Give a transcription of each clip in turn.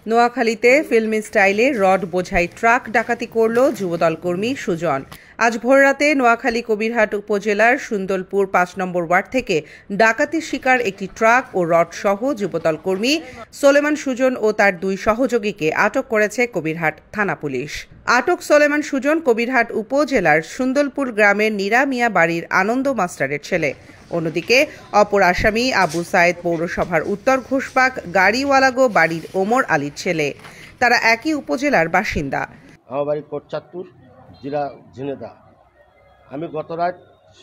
নোয়াখালীতে ফিল্মি স্টাইলে রড বোঝাই ট্রাক ডাকাতি করল যুবদল কর্মী সুজন। আজ ভোররাতে নোয়াখালী কবিরহাট উপজেলার সুন্দরপুর ৫ নম্বর ওয়ার্ড থেকে ডাকাতির শিকার একটি ট্রাক ও রড সহ যুবদল কর্মী সোলেমান সুজন ও তার ২ সহযোগীকে আটক করেছে কবিরহাট থানা পুলিশ। আটক সোলেমান সুজন কবিরহাট উপজেলার সুন্দরপুর গ্রামের নীরা মিয়া বাড়ির আনন্দ মাস্টারের ছেলে। অন্যদিকে অপর আসামি আবু সায়েদ পৌরসভার উত্তর ঘোষবাগ গাড়িওয়ালাগো বাড়ির ওমর আলীর ছেলে। তারা একই উপজেলার বাসিন্দা। আমার বাড়ি কোটচাঁদপুর, জেলা ঝিনেদা। আমি গত রাত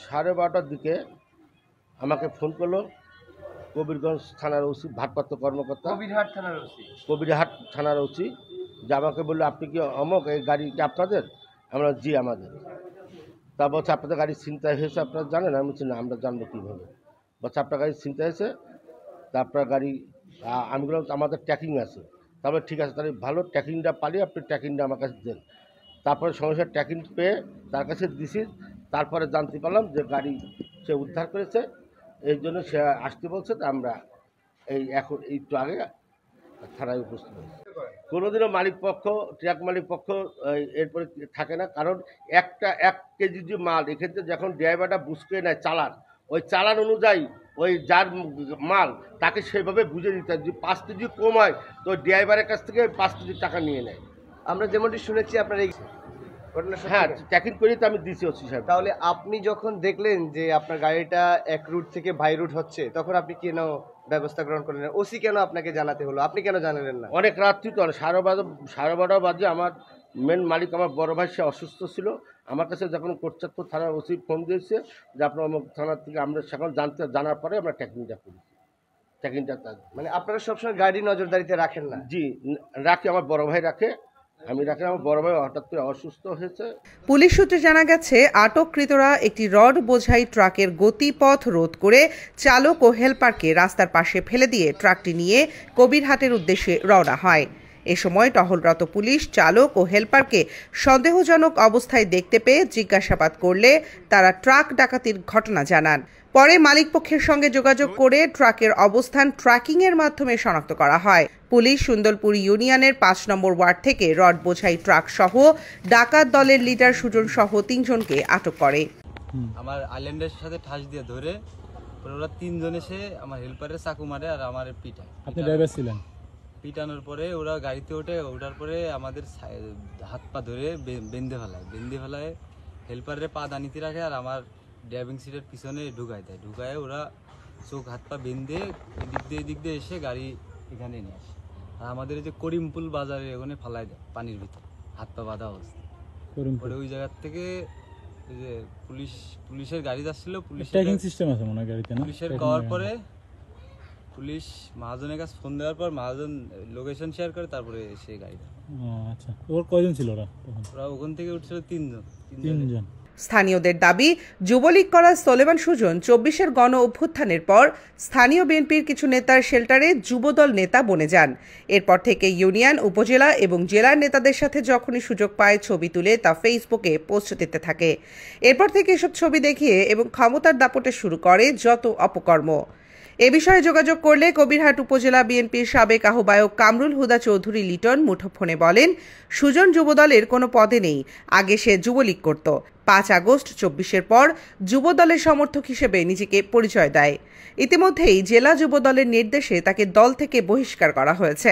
12:30টার দিকে আমাকে ফোন করলো কবিরগঞ্জ থানার ওসি, ভারপ্রাপ্ত কর্মকর্তা, কবিরহাট থানার ওসি, যে আমাকে বললো আপনি কি অমক, এই গাড়ি কি আপনাদের? আমরা জি আমাদের। তা বলছে আপনাদের গাড়ি ছিনতাই হয়েছে, আপনারা জানেন? আমি বলছি না, আমরা জানবো কীভাবে। বলছে আপনার গাড়ি ছিনতাই হয়েছে, তা আপনার গাড়ি, আমি বললাম আমাদের ট্র্যাকিং আছে। তারপরে ঠিক আছে, তাহলে ভালো, ট্র্যাকিংটা পালিয়ে আপনি ট্র্যাকিংটা আমার কাছে দেন। তারপরে সমস্যার ট্র্যাকিং পেয়ে তার কাছে দিছি। তারপরে জানতে পারলাম যে গাড়ি সে উদ্ধার করেছে, এই জন্য সে আসতে বলছে। আমরা এখন একটু আগে থানায় উপস্থিত হয়েছি। কোনোদিনও মালিক পক্ষ, ট্রাক মালিক পক্ষ এরপরে থাকে না, কারণ 1 কেজি যে মাল এক্ষেত্রে যখন ড্রাইভারটা বুঝতে নেয় চালান, ওই চালান অনুযায়ী ওই যার মাল তাকে সেভাবে বুঝে দিতে হয়। যদি 5 কেজি কম হয় তো ড্রাইভারের কাছ থেকে 5 কেজি টাকা নিয়ে নেয়। আমরা যেমনটি শুনেছি আপনার এই হ্যাঁ, ট্র্যাকিং করেই তো আমি দিছি ওসি সাহেব। তাহলে আপনি যখন দেখলেন যে আপনার গাড়িটা এক রুট থেকে বাই রুট হচ্ছে, তখন আপনি কেন ব্যবস্থা গ্রহণ করলেন? ওসি কেন আপনাকে জানাতে হলো? আপনি কেন জানালেন না? অনেক রাত্রি তো, 12:30 বাজে আমার মেন মালিক, আমার বড় ভাই, সে অসুস্থ ছিল। আমার কাছে যখন কোটচাঁদপুর থানার ওসি ফোন দিয়েছে যে আপনার অমুক থানার থেকে, আমরা সেখানে জানার পরে আমরা ট্র্যাকিংটা করি। ট্র্যাকিংটা মানে আপনারা সবসময় গাড়ি নজরদারিতে রাখেন না? জি রাখি, আমার বড় ভাই রাখে, আমি রাখি। আমার বড় ভাই হঠাৎ করে অসুস্থ হয়েছে। পুলিশ সূত্রে জানা গেছে, আটককৃতরা একটি রড বোঝাই ট্রাকের গতিপথ রোধ করে চালক ও হেলপারকে রাস্তার পাশে ফেলে দিয়ে ট্রাকটি নিয়ে কবিরহাটের উদ্দেশ্যে রওনা হয়। এ সময় টহলরত পুলিশ চালক ও হেলপারকে সন্দেহজনক অবস্থায় দেখতে পেয়ে জিজ্ঞাসাবাদ করলে তারা ট্রাক ডাকাতির ঘটনা জানান। পরে মালিকপক্ষের সঙ্গে যোগাযোগ করে ট্রাকের অবস্থান ট্র্যাকিংয়ের মাধ্যমে শনাক্ত করা হয়। পুলিশ সুন্দরপুর ইউনিয়নের ৫ নম্বর ওয়ার্ড থেকে রড বোঝাই ট্রাক সহ ডাকাত দলের লিডার সুজন সহ ৩ জনকে আটক করে। আমার আইল্যান্ডের সাথে ঠাস দিয়ে ধরে ওরা 3 জন এসে আমার হেল্পারের চাকু মারে আর আমার পিটায়। আপনি ড্রাইভার ছিলেন? পিটানোর পরে ওরা গাড়িতে ওঠার পরে আমাদের হাত পা ধরে বেঁধে ফেলায় হেল্পারের পা দানিতে রাখে আর আমার ড্রাইভিং সিটের পিছনে ঢুকায় ওরা চোখ হাত পা বেঁধে এদিক দিয়ে এসে গাড়ি এখানে নিয়ে আসে। আর আমাদের এই যে করিমপুল বাজারে ওখানে ফেলায় দেয় পানির ভিতরে, হাত পা বাঁধা অবস্থা। পরে ওই জায়গার থেকে ওই যে পুলিশের গাড়ি যাচ্ছিল, পুলিশের করার পরে পুলিশ মহাজনের কাছে ফোন দেওয়ার পর মহাজন লোকেশন শেয়ার করে, তারপরে সেই গাড়িটা। আচ্ছা, ওর কয়জন ছিল? ওরা ওখান থেকে উঠছিল 3 জন। স্থানীয়দের দাবি, যুবলীগ করা সোলেমান সুজন 24-এর গণ অভ্যুত্থানের পর স্থানীয় বিএনপির কিছু নেতার শেল্টারে যুবদল নেতা বনে যান। এরপর থেকে ইউনিয়ন, উপজেলা এবং জেলার নেতাদের সাথে যখনই সুযোগ পায় ছবি তুলে তা ফেসবুকে পোস্ট দিতে থাকে। এরপর থেকে এসব ছবি দেখিয়ে এবং ক্ষমতার দাপটে শুরু করে যত অপকর্ম। এ বিষয়ে যোগাযোগ করলে কবিরহাট উপজেলা বিএনপির সাবেক আহ্বায়ক কামরুল হুদা চৌধুরী লিটন মুঠোফোনে বলেন, সুজন যুবদলের কোনো পদে নেই, আগে সে যুবলীগ করত। 5 আগস্ট 24-এর পর যুবদলের সমর্থক হিসেবে নিজেকে পরিচয় দেয়। ইতিমধ্যেই জেলা যুবদলের নির্দেশে তাকে দল থেকে বহিষ্কার করা হয়েছে।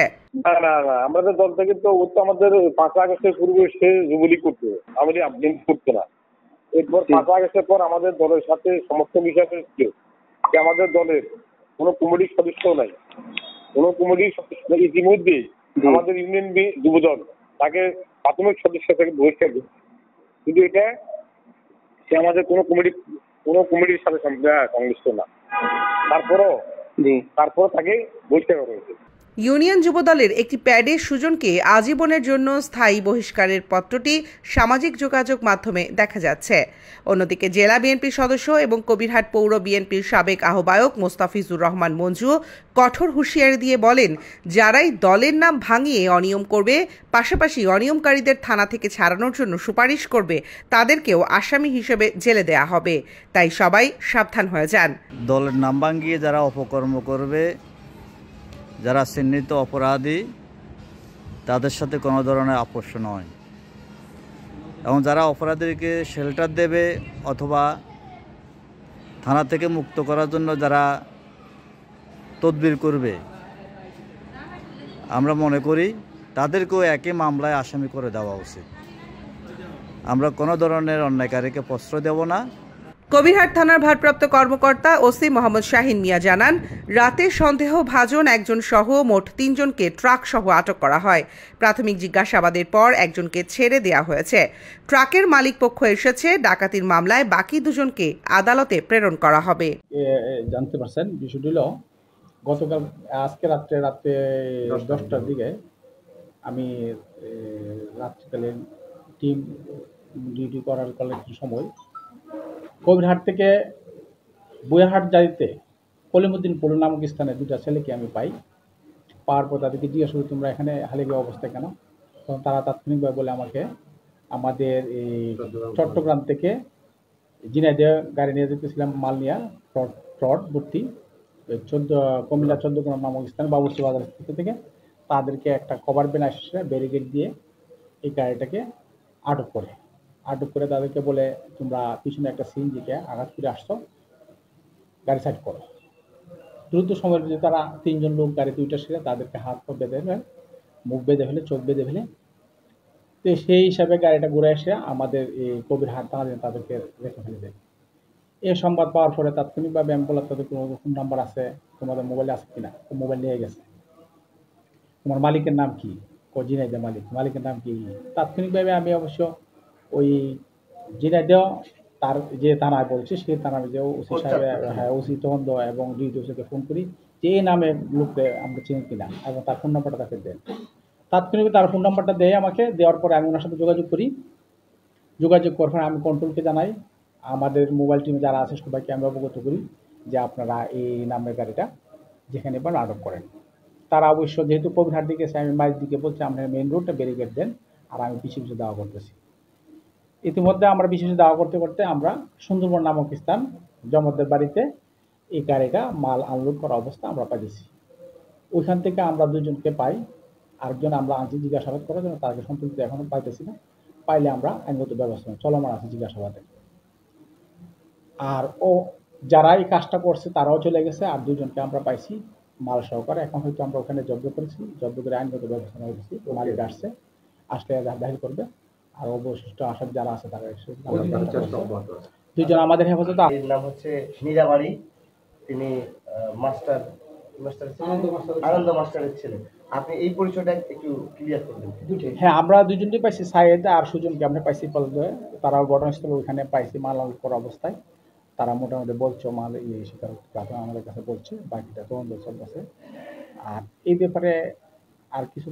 না, আমাদের দল থেকে তো আমাদের 5 আগস্টের পূর্বে সে যুবলীগ করতো, আমাদের আপডেট করতো না। এরপর 5 আগস্টের পর আমাদের দলের সাথে সমর্থক হিসাবে আমাদের দলের কোনো কমিটির সদস্য নাই, কোনো কমিটির সদস্য। ইতিমধ্যে আমাদের ইউনিয়ন যুবদল তাকে প্রাথমিক সদস্য থেকে বহিষ্কার করছে। কিন্তু এটা সে আমাদের কোনো কমিটির সাথে সংশ্লিষ্ট না। তারপর তাকে বহিষ্কার করা হয়েছে। ইউনিয়ন যুবদলের একটি প্যাডে সুজনকে আজীবনের জন্য স্থায়ী বহিষ্কারের পত্রটি সামাজিক যোগাযোগ মাধ্যমে দেখা যাচ্ছে। অন্যদিকে জেলা বিএনপির সদস্য এবং কবিরহাট পৌর বিএনপির সাবেক আহ্বায়ক মোস্তাফিজুর রহমান মঞ্জু কঠোর হুঁশিয়ারি দিয়ে বলেন, যারাই দলের নাম ভাঙিয়ে অনিয়ম করবে, পাশাপাশি অনিয়মকারীদের থানা থেকে ছাড়ানোর জন্য সুপারিশ করবে, তাদেরকেও আসামি হিসেবে জেলে দেয়া হবে। তাই সবাই সাবধান হয়ে যান। দলের নাম ভাঙিয়ে যারা অপকর্ম করবে, যারা চিহ্নিত অপরাধী, তাদের সাথে কোনো ধরনের আপোষ নয়। এবং যারা অপরাধীকে শেল্টার দেবে অথবা থানা থেকে মুক্ত করার জন্য যারা তদবির করবে, আমরা মনে করি তাদেরকেও একই মামলায় আসামি করে দেওয়া উচিত। আমরা কোনো ধরনের অন্যায়কারীকে প্রশ্রয় দেব না। কবিরহাট থানার ভারপ্রাপ্ত কর্মকর্তা ওসি মোহাম্মদ শাহিন মিয়া জানান, রাতে সন্দেহভাজন একজন সহ মোট 3 জনকে ট্রাক সহ আটক করা হয়। প্রাথমিক জিজ্ঞাসাবাদের পর একজনকে ছেড়ে দেওয়া হয়েছে। ট্রাকের মালিক পক্ষ এসেছে। ডাকাতির মামলায় বাকি 2 জনকে আদালতে প্রেরণ করা হবে। জানতে পারছেন বিষয়টি হলো গতকাল আজকে রাত্রে 10টার দিকে আমি রাত্রিকালীন টিম ডিউটি করার সময় কবিরহাট থেকে বুয়াহাট যাইতে কলিমুদ্দিন পুল নামক স্থানে 2টা ছেলেকে আমি পাওয়ার পর তাদেরকে জিজ্ঞাসা করি, তোমরা এখানে হালিগে অবস্থায় কেন? তখন তারা তাৎক্ষণিকভাবে বলে আমাকে আমাদের এই চট্টগ্রাম থেকে ঝিনাইদহ গাড়ি নিয়ে যেতেছিলাম মাল নিয়ে ট্রড ভর্তি কুমিল্লা 14 নামক স্থানে বাবুরচি বাজার থেকে তাদেরকে একটা কভার ভ্যান আসছে ব্যারিকেড দিয়ে এই গাড়িটাকে আটক করে তাদেরকে বলে, তোমরা পিছনে একটা সিএনজিকে আঘাত করে আসছো, গাড়ি সাইড করো। দ্রুত সময়ের ভিতরে তারা 3 জন লোক গাড়িতে উঠে এসে তাদেরকে হাত পা বেঁধে ফেলে, মুখ বেঁধে ফেলে, চোখ বেঁধে ফেলে। তো সেই হিসাবে গাড়িটা ঘুরে এসে আমাদের এই কবিরহাট থানায় তাদেরকে রেখে ফেলে দেয়। এই সংবাদ পাওয়ার পরে তাৎক্ষণিকভাবে আমি বললাম, তাদের কোনো ফোন নাম্বার আছে, তোমাদের মোবাইলে আছে কিনা? মোবাইল নিয়ে গেছে। তোমার মালিকের নাম কি? ঝিনাইদহ মালিকের নাম কি? তাৎক্ষণিকভাবে আমি অবশ্য ওই ঝিনাইদহ তার যে থানায় বলছে সেই থানায় যে ওসি সাহেব, হ্যাঁ ওসি তহন্দ এবং ডিউটি ওসিকে ফোন করি যে এই নামে লোককে আমরা চিনি কিনা, এবং তার ফোন নাম্বারটা তাকে দেন। তাৎক্ষণিকভাবে তার ফোন নাম্বারটা দেয় আমাকে। দেওয়ার পরে আমি ওনার সাথে যোগাযোগ করার পর আমি কন্ট্রোলকে জানাই, আমাদের মোবাইল টিমে যারা আছে সবাইকে আমি অবগত করি যে আপনারা এই নামের গাড়িটা যেখানে পান আটক করেন। তারা অবশ্য যেহেতু কবিরহাট দিকে আমি মাইল দিকে বলছি, আপনার মেইন রোডটা ব্যারিকেড দেন, আর আমি পিছিয়ে দাওয়া করতেছি। ইতিমধ্যে আমরা বিশেষ দাওয়া করতে করতে আমরা সুন্দরবন নামক স্থান জমদের বাড়িতে এই গাড়িটা মাল আনলোড করা অবস্থা আমরা পাইছি। ওইখান থেকে আমরা 2 জনকে পাই, আরেকজন আমরা আনছি জিজ্ঞাসাবাদ করার জন্য, তাকে সম্পর্কিত এখনো পাইতেছি না। পাইলে আমরা আইনগত ব্যবস্থা চলমান আছে জিজ্ঞাসাবাদে। আর যারা এই কাজটা করছে তারাও চলে গেছে, আর 2 জনকে আমরা পাইছি মাল সহকারে। এখন হয়তো আমরা ওখানে জব্দ করেছি, জব্দ করে আইনগত ব্যবস্থা নেওয়া হয়েছি। মালিক আসলে দাখিল করবে, আর অবশিষ্ট আসামি যারা আছে তারা 2 জন আমাদের হেফাজতে। এর নাম হচ্ছে মীরাবাড়ি, তিনি আনন্দ মাস্টারের ছেলে। আপনি এই পরিচয়টা একটু ক্লিয়ার করবেন? হ্যাঁ, আমরা 2 জনকে পাইছি, সাইয়েদ আর সুজনকে আমরা পাইছি পলাতক। তারাও ঘটনাস্থলে ওইখানে পাইছি মাল করা অবস্থায়। তারা মোটামুটি বলছে মাল স্বীকার আমাদের কাছে বলছে, বাকিটা তদন্ত চলতেছে। আর এই ব্যাপারে আর কিছু